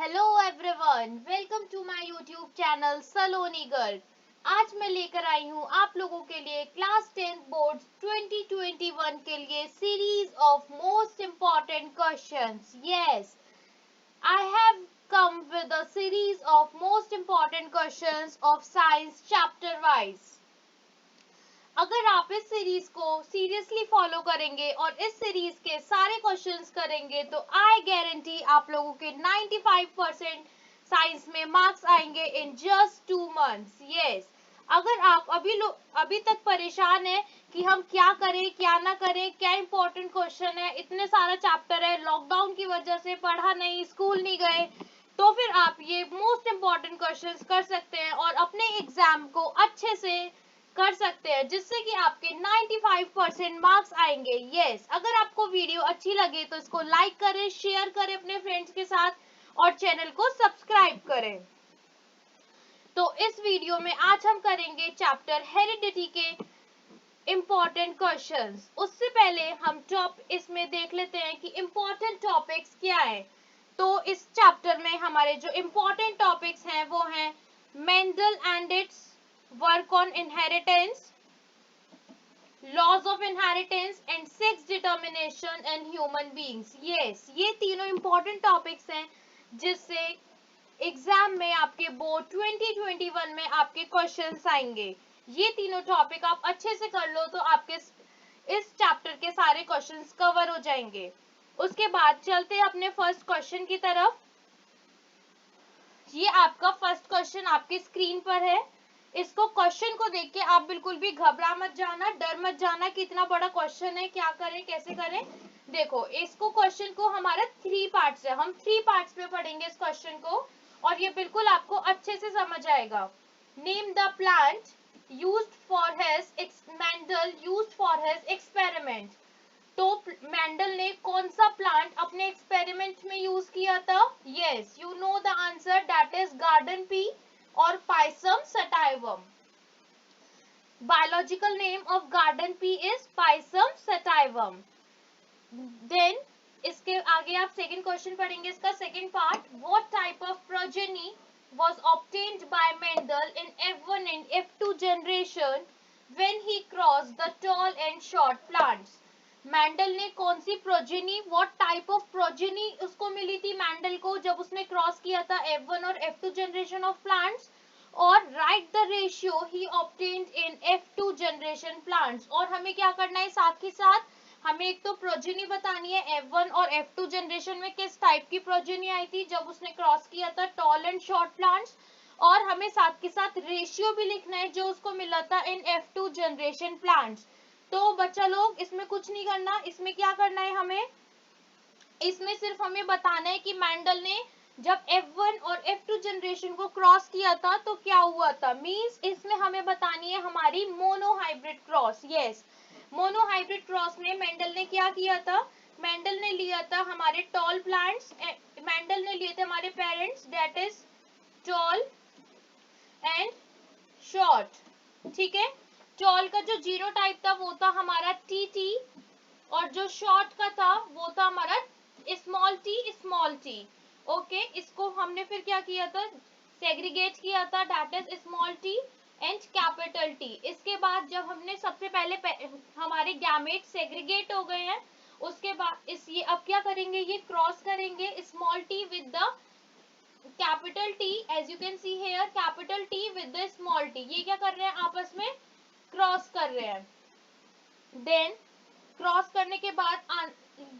Hello everyone, welcome to my YouTube channel Saloni girl. आज मैं लेकर आई हूँ आप लोगों के लिए क्लास 10 बोर्ड्स 2021 के लिए series of most important questions. Yes, I have come with a series of most important questions of science chapter wise। अगर आप इस सीरीज को सीरियसली फॉलो करेंगे और इस सीरीज के सारे क्वेश्चंस करेंगे तो आई गारंटी आप लोगों के 95% साइंस में मार्क्स आएंगे इन जस्ट 2 मंथ्स। यस, अगर आप अभी तक परेशान है कि हम क्या करें क्या ना करें, क्या इंपॉर्टेंट क्वेश्चन है, इतने सारा चैप्टर है, लॉकडाउन की वजह से पढ़ा नहीं, स्कूल नहीं गए, तो फिर आप ये मोस्ट इम्पॉर्टेंट क्वेश्चंस कर सकते हैं और अपने एग्जाम को अच्छे से कर सकते हैं, जिससे कि आपके 95% मार्क्स आएंगे। यस, अगर आपको वीडियो अच्छी लगे तो इसको लाइक करें, शेयर करें अपने फ्रेंड्स के साथ और चैनल को सब्सक्राइब करें। तो इस वीडियो में आज हम करेंगे चैप्टर हेरिडिटी के इम्पोर्टेंट क्वेश्चंस। उससे पहले हम इसमें देख लेते हैं कि इम्पोर्टेंट टॉपिक्स क्या है। तो इस चैप्टर में हमारे जो इम्पोर्टेंट टॉपिक्स हैं वो हैं Mendel and its work on inheritance, laws of inheritance and sex determination in human beings. Yes, ये तीनों इंपॉर्टेंट टॉपिक्स हैं जिससे एग्जाम में आपके बोर्ड 2021 में आपके क्वेश्चंस आएंगे। ये तीनों टॉपिक आप अच्छे से कर लो तो आपके इस चैप्टर के सारे क्वेश्चंस कवर हो जाएंगे। उसके बाद चलते हैं अपने फर्स्ट क्वेश्चन की तरफ। ये आपका फर्स्ट क्वेश्चन आपकी स्क्रीन पर है। इसको क्वेश्चन को देख के आप बिल्कुल भी घबरा मत जाना, डर मत जाना कि इतना बड़ा क्वेश्चन है, क्या करें कैसे करें। देखो, इसको क्वेश्चन को हमारा 3 पार्ट्स है, हम 3 पार्ट्स में पढ़ेंगे इस क्वेश्चन को और ये बिल्कुल आपको अच्छे से समझ आएगा। Name the plant used for his Mendel used for his experiment. तो मेंडल ने कौन सा प्लांट अपने एक्सपेरिमेंट में यूज किया था? Yes, you know the answer, that is garden pea और Pisum sativum. Biological name of garden pea is Pisum sativum. Then इसके आगे आप सेकंड क्वेश्चन पढ़ेंगे, इसका second part, what type of progeny was obtained by Mendel in F1 and F2 generation when he crossed the tall and short plants। Mendel ने कौन सी progeny, what type of progeny उसको मिली थी Mendel को जब उसने क्रॉस किया था F1 और F2 जनरेशन ऑफ प्लांट्स, और right the ratio he obtained in F2 generation plants. और हमें क्या करना है साथ ही साथ, हमें एक तो प्रोजेनी बतानी है F1 और F2 जनरेशन में किस टाइप की प्रोजेनी आई थी जब उसने क्रॉस किया था टॉल एंड शॉर्ट प्लांट्स, और हमें साथ के साथ रेशियो भी लिखना है जो उसको मिला था इन F2 जनरेशन प्लांट्स। तो बच्चा लोग इसमें कुछ नहीं करना, इसमें क्या करना है हमें, इसमें सिर्फ हमें बताना है कि मैंडल ने जब F1 और F2 जनरेशन को क्रॉस किया था तो क्या हुआ था। मींस इसमें हमें बतानी है हमारी monohybrid cross. Yes, monohybrid cross में मेंडल ने क्या किया था, मेंडल ने लिया था हमारे टॉल प्लांट्स, मेंडल ने लिए थे हमारे parents, that is tall and short. ठीक है, टॉल का जो जीनोटाइप था वो था हमारा टी और जो शॉर्ट का था वो था हमारा स्मॉल टी। ओके, इसको हमने फिर क्या किया था, सेग्रीगेट किया था, that is small T and capital T. इसके बाद जब हमने सबसे पहले हमारे गैमेट सेग्रीगेट हो गए हैं, उसके बाद ये अब क्या करेंगे, ये क्रॉस करेंगे small T with the capital T, as you can see here capital T with the small T, ये क्या कर रहे हैं आपस में क्रॉस कर रहे हैं। देन क्रॉस करने के बाद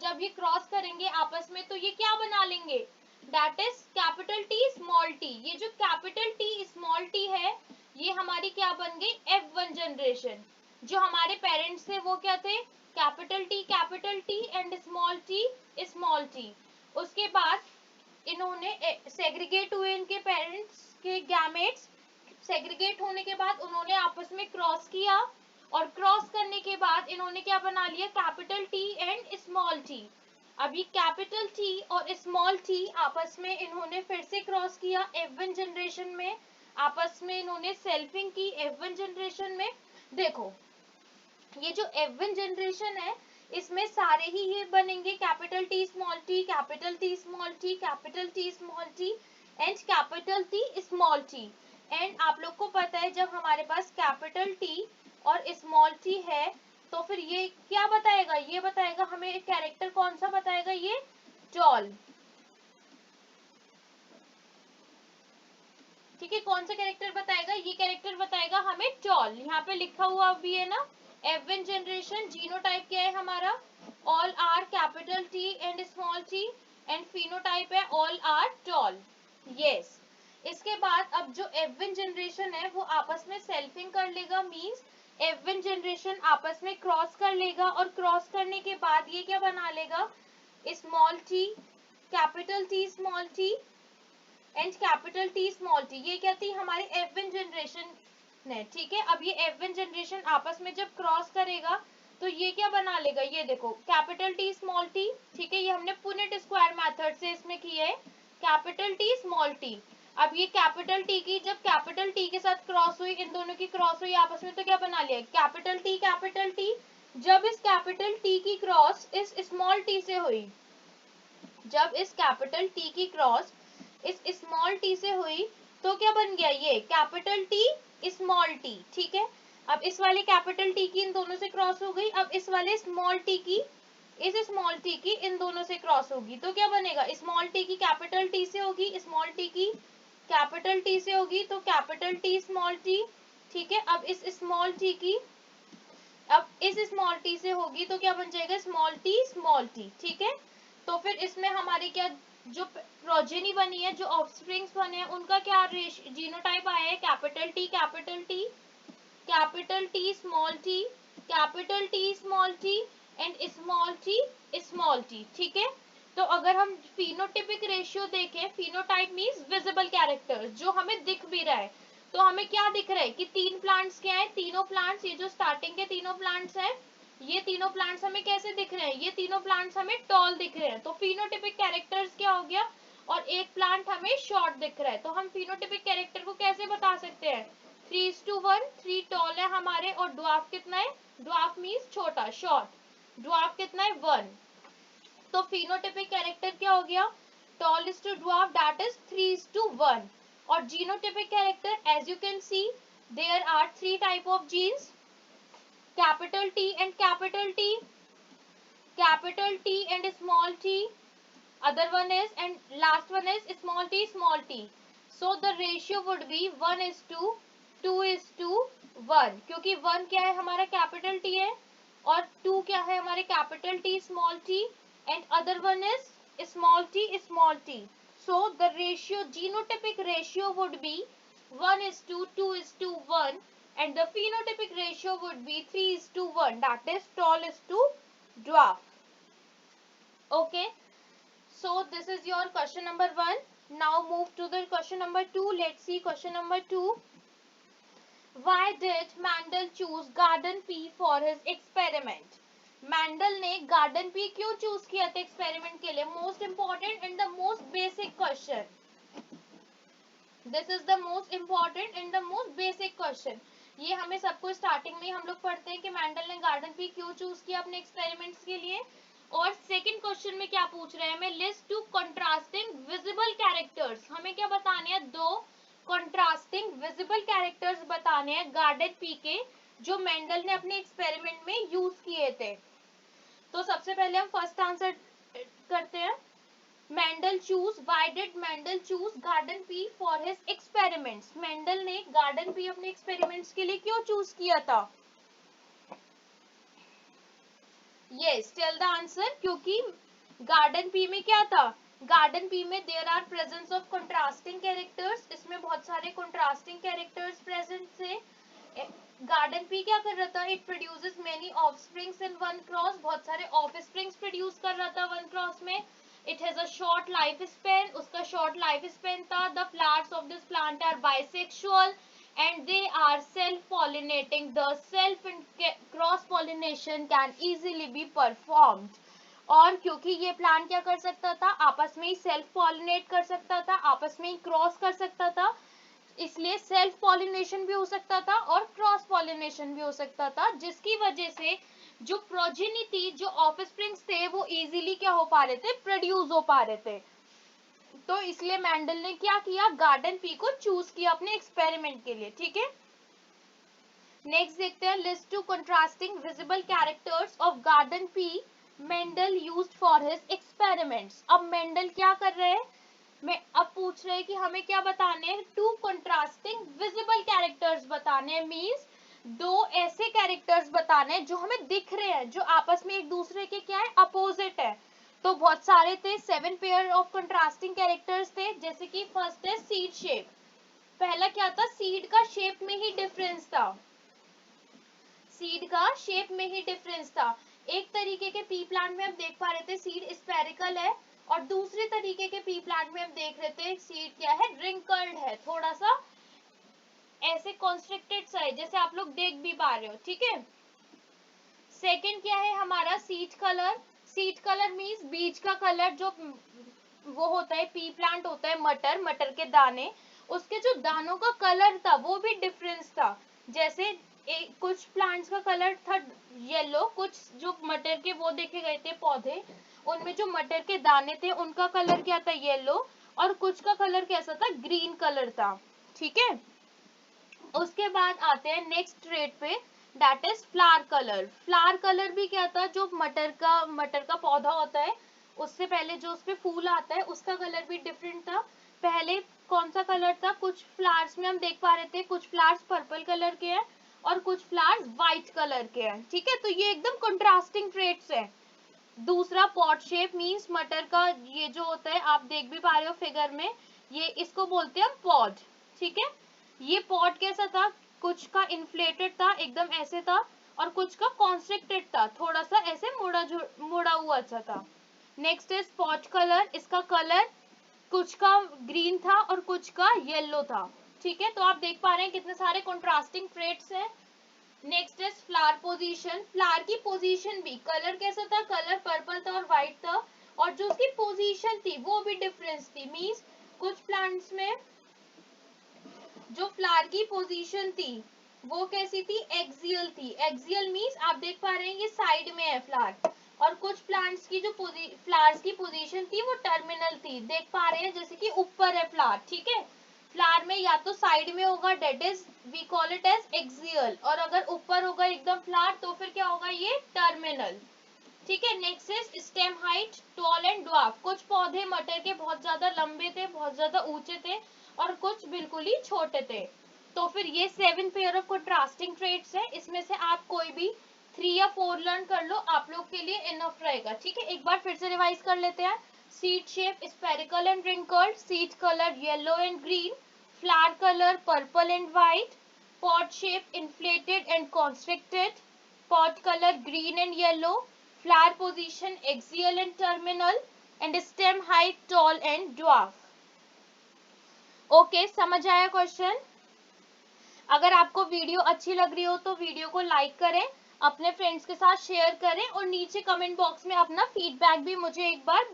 जब ये क्रॉस करेंगे आपस में तो ये क्या बना लेंगे, that is capital T small T. ये जो कैपिटल टी स्मॉल टी है ये हमारी क्या बन गई, F1 जनरेशन। जो हमारे पेरेंट्स थे वो क्या थे, capital T and small T. उसके बाद इन्होंने सेग्रीगेट हुए, इनके पेरेंट्स के गैमेट्स सेग्रीगेट होने के बाद उन्होंने आपस में क्रॉस किया, और क्रॉस करने के बाद इन्होंने क्या बना लिया, capital T and small T. अभी कैपिटल टी और स्मॉल टी आपस में इन्होंने फिर से क्रॉस किया F1 जनरेशन में, आपस में इन्होंने सेल्फिंग की F1 जनरेशन में। देखो, ये जो F1 जनरेशन है इसमें सारे ही ये बनेंगे capital T small T, capital T small T, capital T small T and capital T small T. And आप लोग को पता है जब हमारे पास कैपिटल टी और स्मॉल टी है तो फिर ये क्या बताएगा, ये बताएगा हमें कैरेक्टर कौन सा बताएगा, ये टॉल। ठीक है, कौन सा कैरेक्टर बताएगा, ये कैरेक्टर बताएगा हमें टॉल। यहाँ पे लिखा हुआ भी है ना, F1 जनरेशन जीनोटाइप क्या है हमारा, all are capital T and small T and phenotype है ऑल आर टॉल। यस, इसके बाद अब जो F1 जनरेशन है वो आपस में सेल्फिंग कर लेगा, मींस F1 जनरेशन आपस में क्रॉस कर लेगा और क्रॉस करने के बाद ये क्या बना लेगा, small T, capital T small T and capital T small T. ये क्या थी हमारी F1 जनरेशन ने। ठीक है, अब ये F1 जनरेशन आपस में जब क्रॉस करेगा तो ये क्या बना लेगा, ये देखो कैपिटल टी स्मॉल टी। ठीक है, ये हमने पुनेट स्क्वायर मेथड से इसमें किया है, कैपिटल टी स्मॉल टी। अब ये कैपिटल टी की जब कैपिटल टी के साथ क्रॉस हुई, इन दोनों की क्रॉस हुई आपस में, तो क्या बना लिया कैपिटल टी कैपिटल टी। जब इस कैपिटल टी की क्रॉस इस स्मॉल टी से हुई, जब इस कैपिटल टी की क्रॉस इस स्मॉल टी से हुई तो क्या बन गया, ये कैपिटल टी स्मॉल टी। ठीक है, अब इस वाले कैपिटल टी की इन दोनों से क्रॉस हो गई, अब इस वाले स्मॉल टी की इस स्मॉल टी की इन दोनों से क्रॉस होगी, तो क्या बनेगा, स्मॉल टी की कैपिटल टी से होगी, स्मॉल टी की कैपिटल टी से होगी तो कैपिटल टी स्मॉल टी। ठीक है, अब इस स्मॉल टी की अब इस स्मॉल टी से होगी तो क्या बन जाएगा, स्मॉल टी स्मॉल टी। ठीक है, तो फिर इसमें हमारी क्या जो प्रोजेनी बनी है, जो ऑफस्प्रिंग्स बने हैं, उनका क्या जीनोटाइप आया है, capital T capital T, capital T small T, capital T small T and small T small T. ठीक है, तो अगर हम फिनोटिपिक रेशियो देखें, फिनोटाइप मींस विजिबल कैरेक्टर, जो हमें दिख भी रहा है, तो हमें क्या दिख रहा है कि तीन प्लांट्स क्या है, तीनों प्लांट्स, ये जो स्टार्टिंग के तीनों प्लांट्स है, ये तीनों प्लांट्स हमें कैसे दिख रहे हैं, ये तीनों प्लांट्स हमें टॉल दिख रहे हैं, तो फिनोटिपिक कैरेक्टर्स क्या हो गया, और एक प्लांट हमें शॉर्ट दिख रहा है, तो हम फिनोटिपिक कैरेक्टर को कैसे बता सकते हैं, 3:1, 3 टॉल है हमारे और ड्वार्फ कितना है, ड्वार्फ मीन्स छोटा शॉर्ट, ड्वार्फ कितना है 1। तो फिनोटिपिक कैरेक्टर क्या हो गया, tall is to dwarf, that is 3:1। और genotypic character, as you can see there are 3 type of genes, capital T and capital T, capital T and small t, other one is and last one is small t small t. So the ratio would be 1:2:1, क्योंकि 1 क्या है हमारा capital T है और 2 क्या है हमारे capital T small t and other one is small t small t. So the ratio, genotypic ratio would be 1:2:1 and the phenotypic ratio would be 3:1, that is tall is to dwarf. Okay, so this is your question number 1. Now move to the question number 2. Let's see question number 2. Why did Mendel choose garden pea for his experiment? Mendel ने garden pea क्यों choose किया था experiment के लिए? Most important and the most basic question. This is the most important and the most basic question. ये हमें सबको starting में हम लोग पढ़ते हैं कि मैंडल ने गार्डन पी क्यों चूज किया अपने एक्सपेरिमेंट्स के लिए। और सेकंड क्वेश्चन में क्या पूछ रहे हैं हमें, list two contrasting visible characters, हमें क्या बताने हैं, दो कंट्रास्टिंग विजिबल कैरेक्टर्स बताने हैं गार्डन पी के जो मेंडल ने अपने एक्सपेरिमेंट में यूज किए थे। तो सबसे पहले हम फर्स्ट आंसर करते हैं, Mendel choose, why did Mendel choose garden pea for his experiments, Mendel ने गार्डन पी अपने एक्सपेरिमेंट्स के लिए क्यों चूज किया था। यस, टेल द आंसर, क्योंकि गार्डन पी में क्या था, गार्डन पी में there are presence of contrasting characters, इसमें बहुत सारे कंट्रास्टिंग कैरेक्टर्स प्रेजेंट थे। गार्डन पी क्या कर रहा था, it produces many offsprings in one cross, बहुत सारे ऑफस्प्रिंग्स प्रोड्यूस कर रहा था वन क्रॉस में। It has a short life span, उसका शॉर्ट लाइफ स्पेन था। The flowers of this plant are bisexual and they are self-pollinating. The self and cross pollination can easily be performed. और क्योंकि ये plant क्या कर सकता था, आपस में ही सेल्फ पॉलिनेट कर सकता था, आपस में ही क्रॉस कर सकता था, इसलिए सेल्फ पॉलिनेशन भी हो सकता था और क्रॉस पॉलिनेशन भी हो सकता था, जिसकी वजह से जो प्रोजेनी थी, जो ऑफस्प्रिंग्स थे, वो इजीली क्या हो पा रहे थे, प्रोड्यूस हो पा रहे थे। तो इसलिए मेंडल ने क्या किया, गार्डन पी को चूज किया अपने एक्सपेरिमेंट के लिए। ठीक है, नेक्स्ट देखते हैं, list two contrasting visible characters of garden pea Mendel used for his experiments. अब मेंडल क्या कर रहे हैं, मैं अब पूछ रहे हैं कि हमें क्या बताने हैं, टू कंट्रास्टिंग विजिबल कैरेक्टर्स बताने हैं, मींस दो ऐसे कैरेक्टर्स बताने हैं जो हमें दिख रहे हैं, जो आपस में एक दूसरे के क्या है, अपोजिट है। तो बहुत सारे थे, 7 पेयर ऑफ कंट्रास्टिंग कैरेक्टर्स थे, जैसे कि फर्स्ट है सीड शेप। पहला क्या था, सीड का शेप में ही डिफरेंस था, सीड का शेप में ही डिफरेंस था। एक तरीके के पी प्लांट में हम देख पा रहे थे सीड स्फेरिकल है, और दूसरे तरीके के पी प्लांट में हम देख रहे थे सीड क्या है, रिंकल्ड है, थोड़ा सा ऐसे कॉन्स्ट्रिक्टेड सा है, जैसे आप लोग देख भी पा रहे हो। ठीक है, सेकंड क्या है हमारा, seed colour. Seed colour means बीज का कलर, जो वो होता है, पी प्लांट होता है मटर, मटर के दाने, उसके जो दानों का कलर था वो भी डिफरेंस था। जैसे कुछ प्लांट्स का कलर था येलो, कुछ जो मटर के वो देखे गए थे पौधे, उनमें जो मटर के दाने थे उनका कलर क्या था, येलो, और कुछ का कलर कैसा था, ग्रीन कलर था। ठीक है, उसके बाद आते हैं नेक्स्ट ट्रेड पे, that is flower colour. Flower colour भी क्या था, जो मटर का पौधा होता है, उससे पहले जो उसपे फूल आता है उसका कलर भी डिफरेंट था। पहले कौन सा कलर था, कुछ फ्लावर्स में हम देख पा रहे थे, कुछ फ्लावर्स पर्पल कलर के हैं और कुछ फ्लावर्स व्हाइट कलर के हैं। ठीक है, तो ये एकदम कंट्रास्टिंग ट्रेड्स है। दूसरा पॉट शेप मींस मटर का ये जो होता है, आप देख भी पा रहे हो फिगर में, ये इसको बोलते हैं हम पॉड। ठीक है, ये पॉट कैसा था, कुछ का इन्फ्लेटेड था, एकदम ऐसे था, और कुछ का कॉन्स्ट्रिक्टेड था, थोड़ा सा ऐसे मुड़ा हुआ सा था। नेक्स्ट है स्पॉट कलर, इसका कलर कुछ का ग्रीन था और कुछ का येलो था। ठीक है, तो आप देख पा रहे हैं कितने सारे कंट्रास्टिंग ट्रेड्स हैं। Next is flower position. Flower की पोजीशन भी, कलर कैसा था, कलर पर्पल था और व्हाइट था, और जो उसकी पोजीशन थी वो भी डिफरेंस थी। मींस कुछ प्लांट्स में जो फ्लावर की पोजीशन थी वो कैसी थी, एक्सियल थी। एक्सियल मींस आप देख पा रहे हैं ये साइड में है फ्लावर, और कुछ प्लांट्स की जो फ्लावर्स की पोजीशन थी वो टर्मिनल थी, देख पा रहे हैं जैसे कि ऊपर है फ्लावर। ठीक है, फ्लावर में या तो साइड में होगा, that is we call it as axial, और अगर ऊपर होगा एकदम फ्लावर तो फिर क्या होगा, ये टर्मिनल। ठीक है, next is stem height, tall and dwarf. कुछ पौधे मटर के बहुत ज्यादा लंबे थे, बहुत ज्यादा ऊंचे थे, और कुछ बिल्कुल ही छोटे थे। तो फिर ये 7 पेयर ऑफ कंट्रास्टिंग ट्रेड्स है, इसमें से आप कोई भी 3 या 4 लर्न कर लो, आप लोग के लिए इनफ रहेगा। ठीक है, एक बार फिर से रिवाइज कर लेते हैं। Seed shape spherical and wrinkled, seed colour yellow and green, flower colour purple and white, pod shape inflated and constricted, pod color green and yellow, flower position axial and terminal, and stem height tall and dwarf. Okay, समझ आया question? अगर आपको video अच्छी लग रही हो तो video को लाइक करें, अपने फ्रेंड्स के साथ शेयर करें, और नीचे कमेंट बॉक्स में अपना फीडबैक भी मुझे एक बार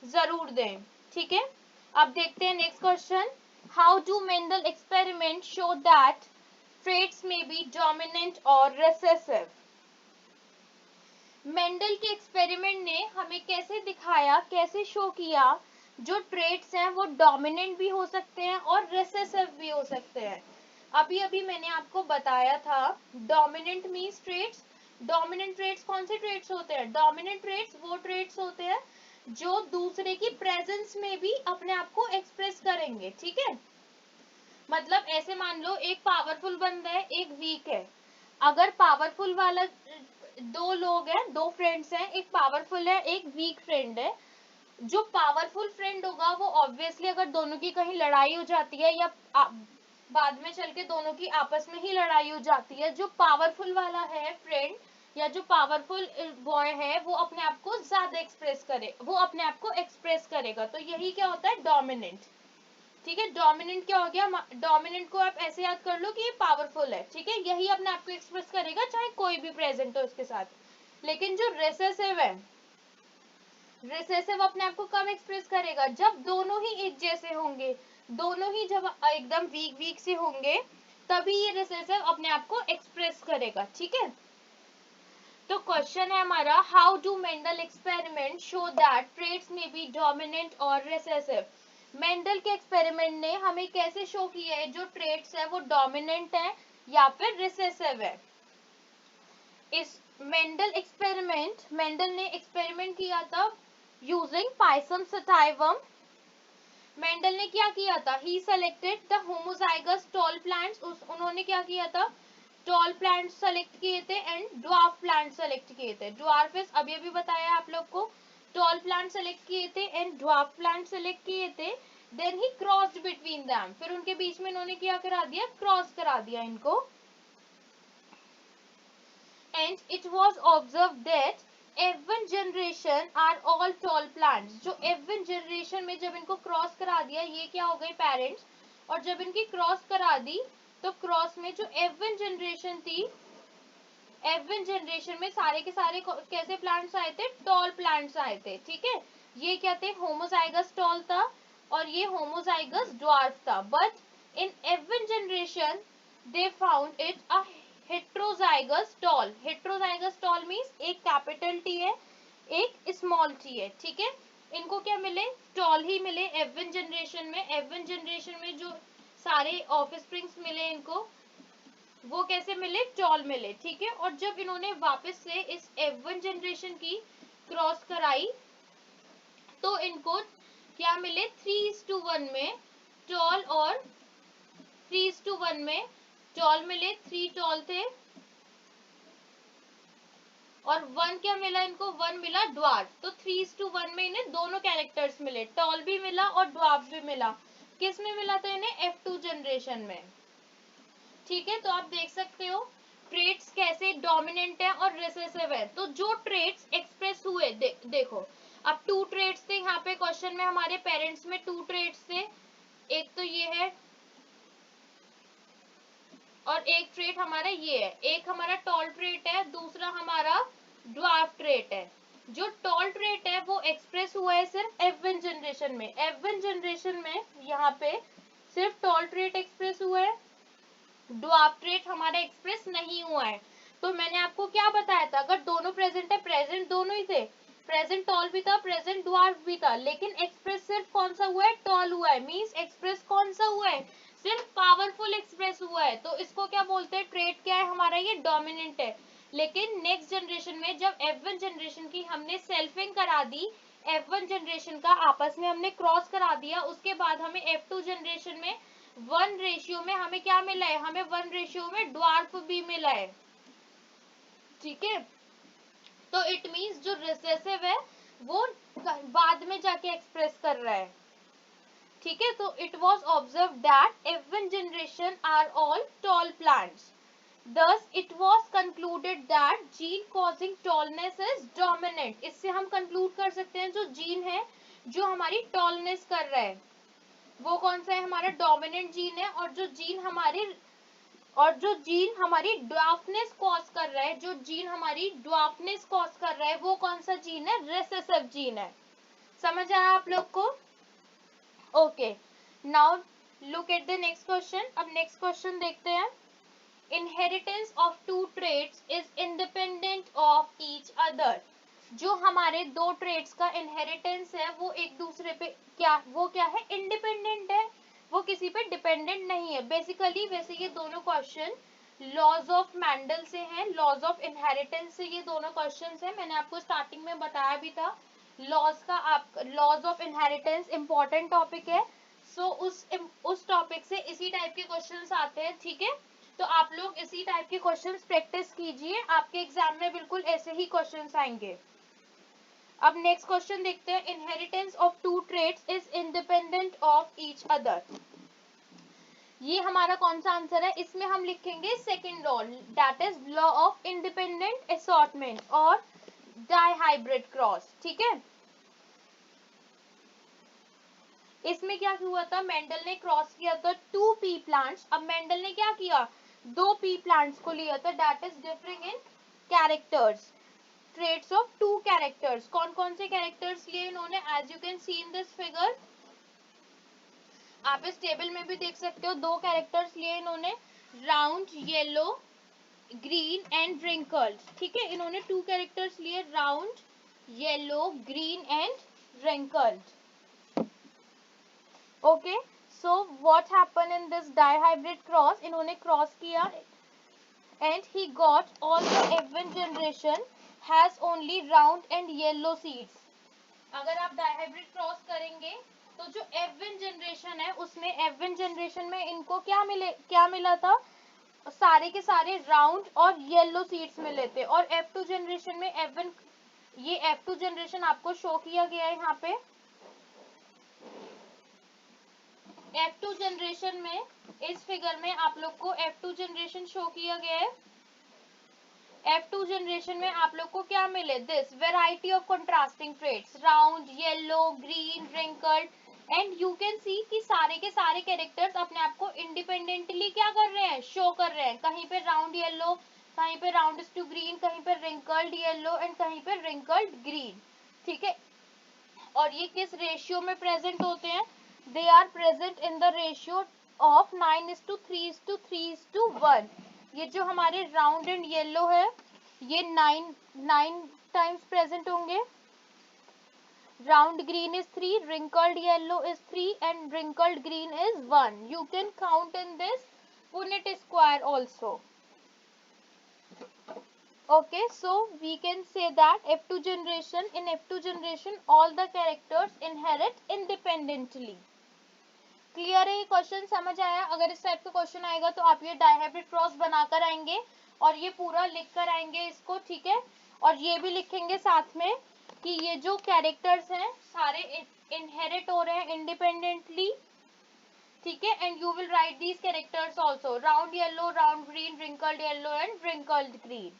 जरूर दें। ठीक है, अब देखते हैं next question. How do Mendel experiment show that traits may be dominant or recessive? Mendel के एक्सपेरिमेंट ने हमें कैसे दिखाया, कैसे शो किया, जो ट्रेट्स हैं वो डोमिनेंट भी हो सकते हैं और रिसेसिव भी हो सकते हैं। अभी अभी मैंने आपको बताया था, dominant means traits. Dominant traits कौन से ट्रेट्स होते हैं, डोमिनेंट ट्रेट्स वो ट्रेट्स होते हैं जो दूसरे की प्रेजेंस में भी अपने आप को एक्सप्रेस करेंगे। ठीक है, मतलब ऐसे मान लो एक पावरफुल बंदा है, एक वीक है। अगर पावरफुल वाला, दो लोग हैं, दो फ्रेंड्स हैं, एक पावरफुल है एक वीक फ्रेंड है। जो पावरफुल फ्रेंड होगा वो ऑब्वियसली, अगर दोनों की कहीं लड़ाई हो जाती है या बाद में चल के दोनों की आपस में ही लड़ाई हो जाती है, जो पावरफुल वाला है फ्रेंड या जो पावरफुल बॉय है वो अपने आप को ज्यादा एक्सप्रेस करे, वो अपने आप को एक्सप्रेस करेगा। तो यही क्या होता है, डोमिनेंट। ठीक है, डोमिनेंट क्या हो गया, डोमिनेंट को आप ऐसे याद कर लो कि ये पावरफुल है। ठीक है, यही अपने आप को एक्सप्रेस करेगा चाहे कोई भी प्रेजेंट हो उसके साथ। लेकिन जो रिसेसिव है, रिसेसिव अपने आप को कब एक्सप्रेस करेगा, जब दोनों ही एक जैसे होंगे, दोनों ही जब एकदम वीक वीक से होंगे, तभी ये रिसेसिव अपने आप को एक्सप्रेस करेगा। ठीक है, तो क्वेश्चन है हमारा, how do Mendel experiment show that traits may be dominant और रिसेसिव। मेंडल के एक्सपेरिमेंट ने हमें कैसे शो किया है जो ट्रेड्स है वो डोमिनेंट है या फिर रिसेसिव है। इस मेंडल ने एक्सपेरिमेंट किया था यूजिंग पाइसम सटाइवम। मेंडल ने क्या किया था, he selected the homozygous tall plants, उन्होंने क्या किया था, टॉल प्लांट सेलेक्ट किए थे एंड ड्वार्फ प्लांट सेलेक्ट किए थे। ड्वार्फ इज अभी अभी बताया आप लोग को, टॉल प्लांट सेलेक्ट किए थे एंड ड्वार्फ प्लांट सेलेक्ट किए थे। Then he crossed between them, फिर उनके बीच में इन्होंने क्या करा दिया, क्रॉस करा दिया इनको। And it was observed that F1 generation are all tall plants। जो F1 generation में जब इनको क्रॉस करा दिया, ये क्या हो गए पेरेंट्स, और जब इनकी क्रॉस करा दी तो क्रॉस में जो F1 जनरेशन थी, F1 जनरेशन में सारे के सारे कैसे प्लांट्स आए थे, टॉल प्लांट्स आए थे। ठीक है, ये क्या थे, होमोजाइगस टॉल था और ये होमोजाइगस ड्वार्फ था। But in F1 generation they found it a heterozygous tall. Heterozygous tall means एक कैपिटल टी है एक स्मॉल टी है। ठीक है, इनको क्या मिले, टॉल ही मिले F1 जनरेशन में। F1 जनरेशन में जो सारे ऑफस्प्रिंग्स मिले इनको, वो कैसे मिले, टॉल मिले। ठीक है, और जब इन्होंने वापस से इस F1 जनरेशन की क्रॉस कराई तो इनको क्या मिले, 3:1 में टॉल और 3:1 में टॉल मिले, 3 टॉल थे और 1 क्या मिला इनको, 1 मिला ड्वार्फ। तो 3:1 में इन्हें दोनों कैरेक्टर्स मिले, टॉल भी मिला और ड्वार्फ भी मिला। किस में मिला था इन्हें, F2 जनरेशन में। ठीक है, तो आप देख सकते हो ट्रेड्स कैसे डोमिनेंट है और रिसेसिव है। तो जो ट्रेड्स एक्सप्रेस हुए, देखो अब 2 ट्रेड्स थे यहाँ पे क्वेश्चन में, हमारे पेरेंट्स में 2 ट्रेड्स थे, एक तो ये है और एक ट्रेट हमारा ये है। एक हमारा टॉल ट्रेट है, दूसरा हमारा ड्वार्फ ट्रेट है। जो टॉल ट्रेट है वो एक्सप्रेस हुआ है सिर्फ F1 जनरेशन में। F1 जनरेशन में यहाँ पे सिर्फ टॉल ट्रेट एक्सप्रेस हुआ है, ड्वार्फ ट्रेट हमारा एक्सप्रेस नहीं हुआ है। तो मैंने आपको क्या बताया था, अगर दोनों प्रेजेंट है, प्रेजेंट दोनों ही थे, प्रेजेंट टॉल भी था प्रेजेंट ड्वार्फ भी था, लेकिन एक्सप्रेस सिर्फ कौन सा हुआ है, टॉल हुआ है। मींस एक्सप्रेस कौन सा हुआ है, सिर्फ पावरफुल एक्सप्रेस हुआ है। तो इसको क्या बोलते हैं, ट्रेट क्या है हमारा, ये डोमिनेंट है। लेकिन नेक्स्ट जनरेशन में जब F1 जनरेशन की हमने सेल्फिंग करा दी, F1 जनरेशन का आपस में हमने क्रॉस करा दिया, उसके बाद हमें F2 जनरेशन में 1 रेशियो में हमें क्या मिला है, हमें 1 रेशियो में ड्वार्फ भी मिला है। ठीक है, तो इट मींस जो रिसेसिव है वो बाद में जाके एक्सप्रेस कर रहा है। ठीक है, तो it was observe that F1 generation are all tall plants, thus it was concluded that gene causing tallness is dominant। इससे हम कंक्लूड कर सकते हैं जो जीन है जो हमारी टॉलनेस कर रहा है वो कौन सा है, हमारा डोमिनेंट जीन है। और जो जीन हमारी ड्वार्फनेस कॉज कर रहा है, जो जीन हमारी ड्वार्फनेस कॉज कर रहा है वो कौन सा जीन है, रिसेसिव जीन है। समझ आया आप लोग को, okay. Now look at the next question. अब नेक्स्ट क्वेश्चन देखते हैं। Inheritance of two traits is independent of each other। जो हमारे दो ट्रेड्स का इनहेरिटेंस है वो एक दूसरे पे क्या है, इंडिपेंडेंट है, वो किसी पे डिपेंडेंट नहीं है। बेसिकली वैसे ये दोनों क्वेश्चन लॉज ऑफ मैंडल से हैं, लॉज ऑफ इनहेरिटेंस से ये दोनों क्वेश्चंस हैं। मैंने आपको स्टार्टिंग में बताया भी था laws of inheritance important topic है। सो उस टॉपिक से इसी टाइप के क्वेश्चंस आते हैं। ठीक है, तो आप लोग इसी टाइप के क्वेश्चंस प्रैक्टिस कीजिए, आपके एग्जाम में बिल्कुल ऐसे ही क्वेश्चंस आएंगे। अब नेक्स्ट क्वेश्चन देखते हैं। Inheritance of two traits is independent of each other. ये हमारा कौन सा आंसर है, इसमें हम लिखेंगे second law, that is law of independent assortment और डाइहाइब्रिड क्रॉस। ठीक है, इसमें क्या हुआ था, मेंडल ने क्रॉस किया था 2 पी प्लांट्स। अब मेंडल ने क्या किया, 2 पी प्लांट्स को लिया था, that is differing in characters, traits of 2 characters. कौन कौन से कैरेक्टर्स लिए इन्होंने, as you can see in this figure, आप इस टेबल में भी देख सकते हो, 2 कैरेक्टर्स लिए इन्होंने, round yellow green and wrinkled, ठीक है, इन्होंने 2 कैरेक्टर्स लिए, round, yellow, green and wrinkled. Okay, so what happen in this dihybrid cross, इन्होंने क्रॉस किया and he got all the F1 generation has only round and yellow seeds. अगर आप dihybrid cross करेंगे तो जो F1 जनरेशन है उसमें F1 generation में इनको क्या मिला था, सारे के सारे राउंड और येलो सीड्स मिले थे। और F2 जनरेशन में F1, ये F2 जनरेशन आपको शो किया गया है यहाँ पे। F2 जनरेशन में इस फिगर में आप लोग को F2 जनरेशन शो किया गया है। F2 जनरेशन में आप लोग को क्या मिले, this variety of contrasting traits, round, yellow, green, wrinkled, and you can सी कि सारे के सारे कैरेक्टर्स अपने आप को इंडिपेंडेंटली क्या कर रहे हैं, शो कर रहे हैं। कहीं पे राउंड येलो, कहीं पे राउंड टू ग्रीन, कहीं पे रिंकल्ड येलो एंड कहीं पे रिंकल्ड ग्रीन, ठीक है। और ये किस रेशियो में प्रेजेंट होते हैं, they are present in the ratio of 9:3:3:1। ये जो हमारे राउंड एंड येलो है ये 9 टाइम्स प्रेजेंट होंगे। Round green is 3, wrinkled yellow is 3 and wrinkled green is 1. You can count in this Punnett square also. Okay, so we can say that F2 generation, in F2 generation all the characters inherit independently. Clear है, ये question समझ आया। अगर इस type का question आएगा तो आप ये डाइहाइब्रिड क्रॉस बनाकर आएंगे और ये पूरा लिख कर आएंगे इसको, ठीक है। और ये भी लिखेंगे साथ में कि ये जो कैरेक्टर्स हैं सारे इनहेरिट हो रहे हैं इंडिपेंडेंटली, ठीक है। And you will write these characters also, round yellow, round green, wrinkled yellow and wrinkled green.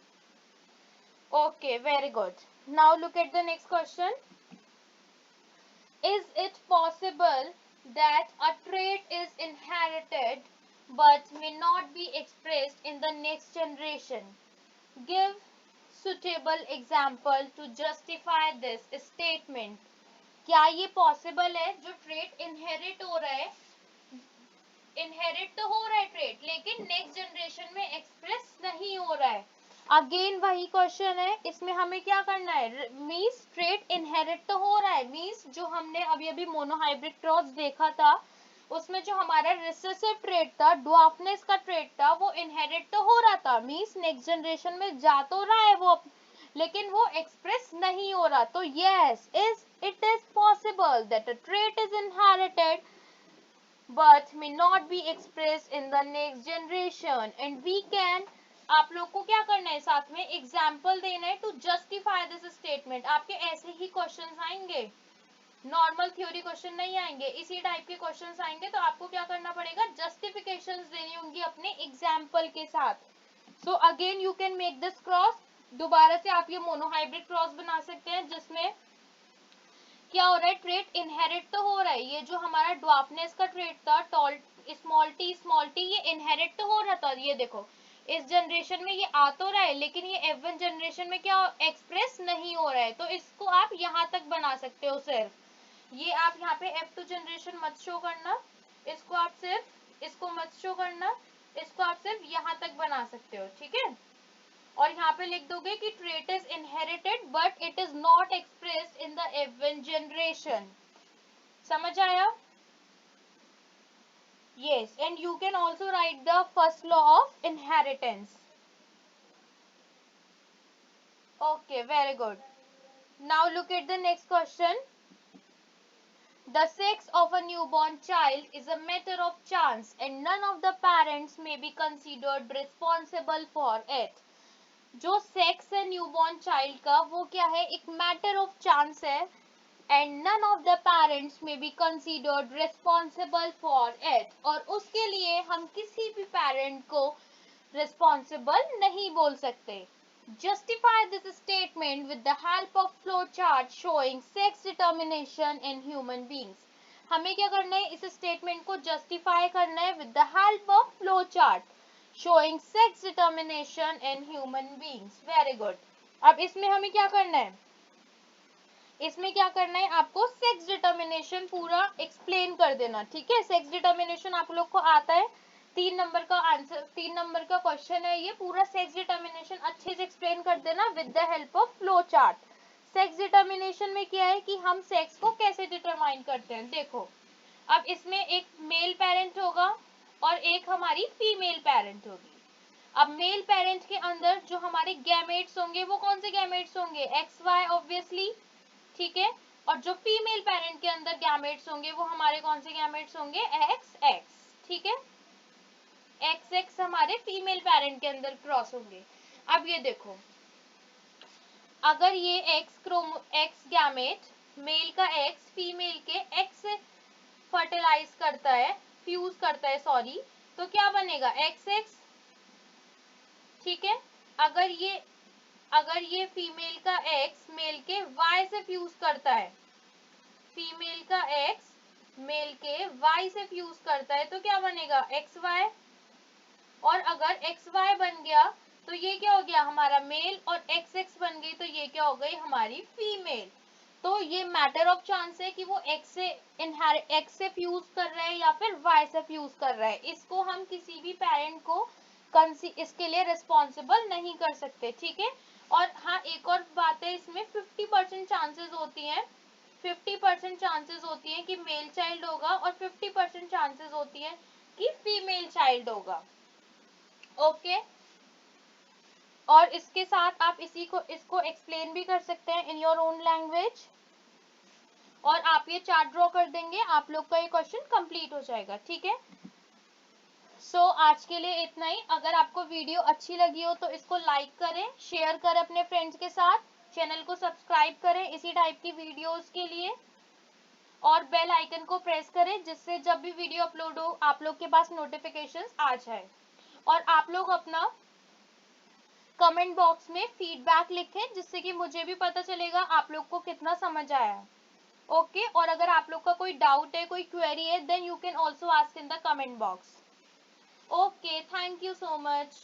Okay, very good. Now look at the next question. Is it possible that a trait is inherited but may not be expressed in the next generation? Give suitable example to justify this statement. क्या ये possible है, जो trait inherit हो रहा है, inherit तो हो रहा है ट्रेट लेकिन नेक्स्ट जनरेशन में एक्सप्रेस नहीं हो रहा है। अगेन वही क्वेश्चन है, इसमें हमें क्या करना है, मींस ट्रेट इनहेरिट तो हो रहा है, मींस जो हमने अभी अभी मोनोहाइब्रिड क्रॉस देखा था उसमें जो हमारा रिसेसिव ट्रेट था, ड्वार्फनेस का ट्रेट था, वो इनहेरिट तो हो रहा था, मींस नेक्स्ट जनरेशन में जा तो रहा है वो, लेकिन वो एक्सप्रेस नहीं हो रहा। तो yes, it is possible that a trait is inherited but may not be expressed in the next generation and we can, आप लोग को क्या करना है, साथ में एग्जाम्पल देना है टू जस्टिफाई दिस स्टेटमेंट। आपके ऐसे ही क्वेश्चंस आएंगे, नॉर्मल थ्योरी क्वेश्चन नहीं आएंगे, इसी टाइप के क्वेश्चंस आएंगे, तो आपको क्या करना पड़ेगा, जस्टिफिकेशंस देनी होंगी अपने एग्जाम्पल के साथ। So again you can make this cross, दोबारा से आप ये मोनोहाइब्रिड क्रॉस बना सकते हैं जिसमें क्या हो रहा है, ट्रेट इनहेरिट तो हो रहा है, ये जो हमारा ड्वार्फनेस का ट्रेट था, टॉल स्मॉल टी, ये इनहेरिट तो हो रहा था, ये देखो इस जनरेशन में ये आ तो रहा है लेकिन ये F1 जनरेशन में क्या एक्सप्रेस नहीं हो रहा है, तो इसको आप यहाँ तक बना सकते हो सिर्फ, ये आप यहाँ पे F2 जनरेशन मत शो करना, इसको आप सिर्फ, इसको मत शो करना, इसको आप सिर्फ यहाँ तक बना सकते हो, ठीक है। और यहाँ पे लिख दोगे कि trait is inherited but it is not expressed in the F1 generation. समझ आया? Yes, and you can also write the first law of inheritance. Okay, very good. Now look at the next question. The sex of a newborn child is a matter of chance and none of the parents may be considered responsible for it. जो sex है newborn child का वो क्या है, एक matter of chance है and none of the parents may be considered responsible for it, और उसके लिए हम किसी भी पेरेंट को रिस्पॉन्सिबल नहीं बोल सकते। Justify this statement with the help of flow chart showing sex determination in human beings. हमें क्या करना है, इस स्टेटमेंट को जस्टिफाई करना है with the help of flow chart showing sex determination in human beings. Very good. अब इसमें हमें क्या करना है, इसमें क्या करना है, आपको सेक्स डिटर्मिनेशन पूरा एक्सप्लेन कर देना, ठीक है। सेक्स डिटर्मिनेशन आप लोग को आता है, 3 नंबर का आंसर, 3 नंबर का क्वेश्चन है ये। पूरा सेक्स डिटर्मिनेशन अच्छे से एक्सप्लेन कर देना with the help of flow chart. Sex determination में क्या है कि हम सेक्स को कैसे डिटरमाइन करते हैं। देखो, अब इसमें एक मेल पेरेंट होगा और एक हमारी फीमेल पेरेंट होगी। अब मेल पेरेंट के अंदर जो हमारे गैमेट्स होंगे वो कौन से गैमेट्स होंगे, एक्स वाई ऑब्वियसली, ठीक है। और जो फीमेल पेरेंट के अंदर गैमेट्स होंगे वो हमारे कौन से गैमेट्स होंगे, एक्स एक्स, ठीक है। एक्स एक्स हमारे फीमेल पेरेंट के अंदर क्रॉस होंगे। अब ये देखो, अगर ये एक्स गैमेट, मेल का एक्स फीमेल के एक्स से फर्टिलाइज करता है, फ्यूज करता है सॉरी, तो क्या बनेगा, एक्स एक्स, ठीक है। अगर ये फीमेल का एक्स मेल के वाई से फ्यूज करता है, फीमेल का एक्स मेल के वाई से फ्यूज करता है, तो क्या बनेगा, एक्स वाई। और अगर एक्स वाई बन गया तो ये क्या हो गया हमारा मेल, और एक्स एक्स बन गई तो ये क्या हो गई हमारी फीमेल। तो ये मैटर ऑफ चांस है कि वो एक्स से फ्यूज कर रहा है या फिर वाई से फ्यूज कर रहा है। इसको हम किसी भी पेरेंट को इसके लिए रिस्पॉन्सिबल नहीं कर सकते, ठीक है। और हाँ, एक और बात है, इसमें 50% चांसेस होती हैं, 50% चांसेस होती हैं कि मेल चाइल्ड होगा और 50% चांसेस होती हैं कि फीमेल चाइल्ड होगा, ओके। और इसके साथ आप इसको एक्सप्लेन भी कर सकते हैं इन योर ओन लैंग्वेज। और आप ये चार्ट ड्रॉ कर देंगे, आप लोग का ये क्वेश्चन कंप्लीट हो जाएगा, ठीक है। सो आज के लिए इतना ही। अगर आपको वीडियो अच्छी लगी हो तो इसको लाइक करें, शेयर करें अपने फ्रेंड्स के साथ, चैनल को सब्सक्राइब करें इसी टाइप की वीडियोस के लिए, और बेल आइकन को प्रेस करें जिससे जब भी वीडियो अपलोड हो आप लोग के पास नोटिफिकेशंस आ जाए। और आप लोग अपना कमेंट बॉक्स में फीडबैक लिखें जिससे कि मुझे भी पता चलेगा आप लोग को कितना समझ आया है, ओके। और अगर आप लोग का कोई डाउट है, कोई क्वेरी है, then you can also ask in the comment box, okay. Thank you so much.